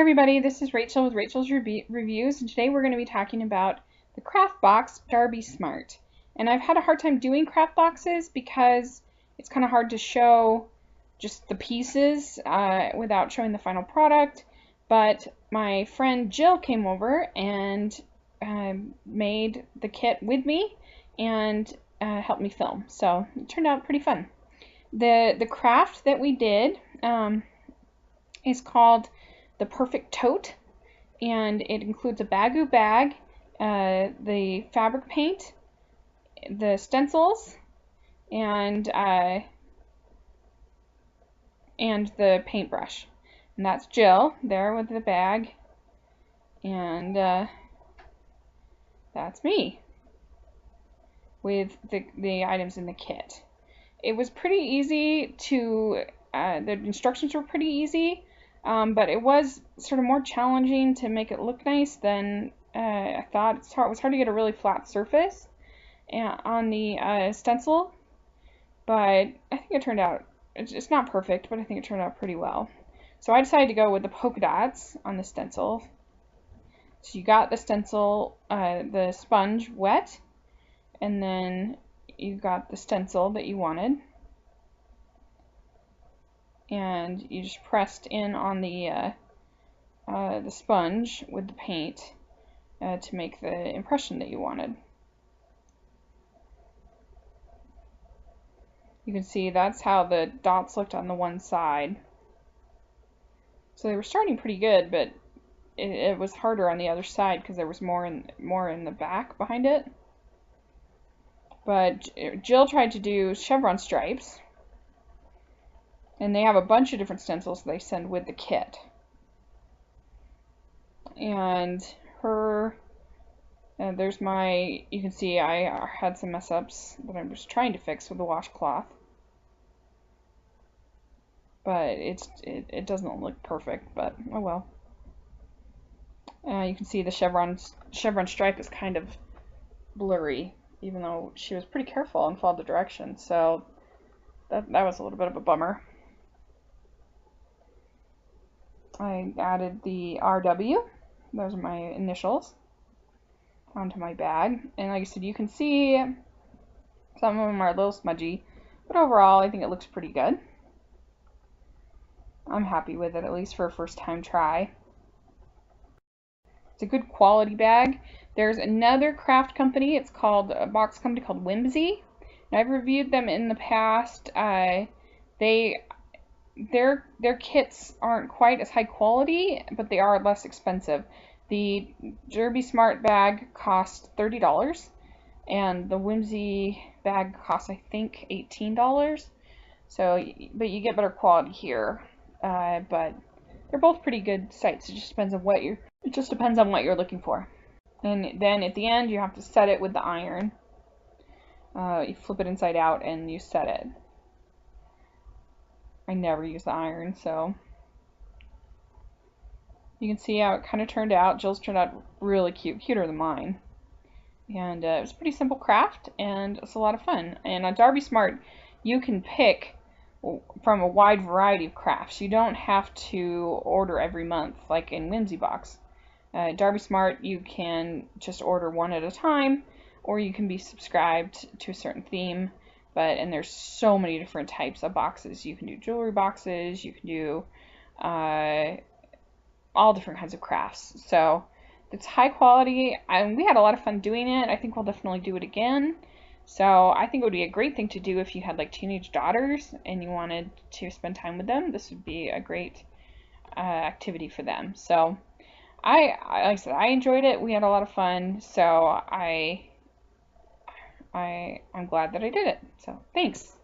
everybody, this is Rachel with Rachel's Reviews, and today we're going to be talking about the craft box Darby Smart. And I've had a hard time doing craft boxes because it's kind of hard to show just the pieces without showing the final product, but my friend Jill came over and made the kit with me and helped me film, so it turned out pretty fun. The craft that we did is called the Perfect Tote, and it includes a Bagoo bag, the fabric paint, the stencils, and the paintbrush. And that's Jill there with the bag, and that's me with the items in the kit. It was pretty easy to, the instructions were pretty easy. But it was sort of more challenging to make it look nice than I thought. It was hard to get a really flat surface on the stencil, but I think it turned out, it's not perfect, but I think it turned out pretty well. So I decided to go with the polka dots on the stencil. So you got the stencil, the sponge wet, and then you got the stencil that you wanted. And you just pressed in on the sponge with the paint to make the impression that you wanted. You can see that's how the dots looked on the one side. So they were starting pretty good, but it was harder on the other side because there was more in the back behind it. But Jill tried to do chevron stripes. And they have a bunch of different stencils they send with the kit. And there's my, you can see I had some mess ups that I'm just trying to fix with the washcloth. But it doesn't look perfect, but oh well. You can see the chevron stripe is kind of blurry, even though she was pretty careful and followed the directions. So that was a little bit of a bummer. I added the RW, those are my initials, onto my bag. And like I said, you can see some of them are a little smudgy, but overall I think it looks pretty good. I'm happy with it, at least for a first time try. It's a good quality bag. There's another craft company, it's called a box company called Whimsy, and I've reviewed them in the past. Their kits aren't quite as high quality, but they are less expensive. The Darby Smart bag cost $30, and the Whimsy bag costs, I think, $18. So, but you get better quality here. But they're both pretty good sites. It just depends on what you're looking for. And then at the end, you have to set it with the iron. You flip it inside out and you set it. I never use the iron, so you can see how it kind of turned out. Jill's turned out really cute, cuter than mine. And it was a pretty simple craft, and it's a lot of fun. And on Darby Smart, you can pick from a wide variety of crafts. You don't have to order every month like in Whimsy Box. Darby Smart, you can just order one at a time, or you can be subscribed to a certain theme. And there's so many different types of boxes. You can do jewelry boxes, you can do all different kinds of crafts. So it's high quality, and we had a lot of fun doing it. I think we'll definitely do it again. So I think it would be a great thing to do if you had like teenage daughters and you wanted to spend time with them. This would be a great activity for them. So like I said, I enjoyed it. We had a lot of fun. So I'm glad that I did it. So thanks.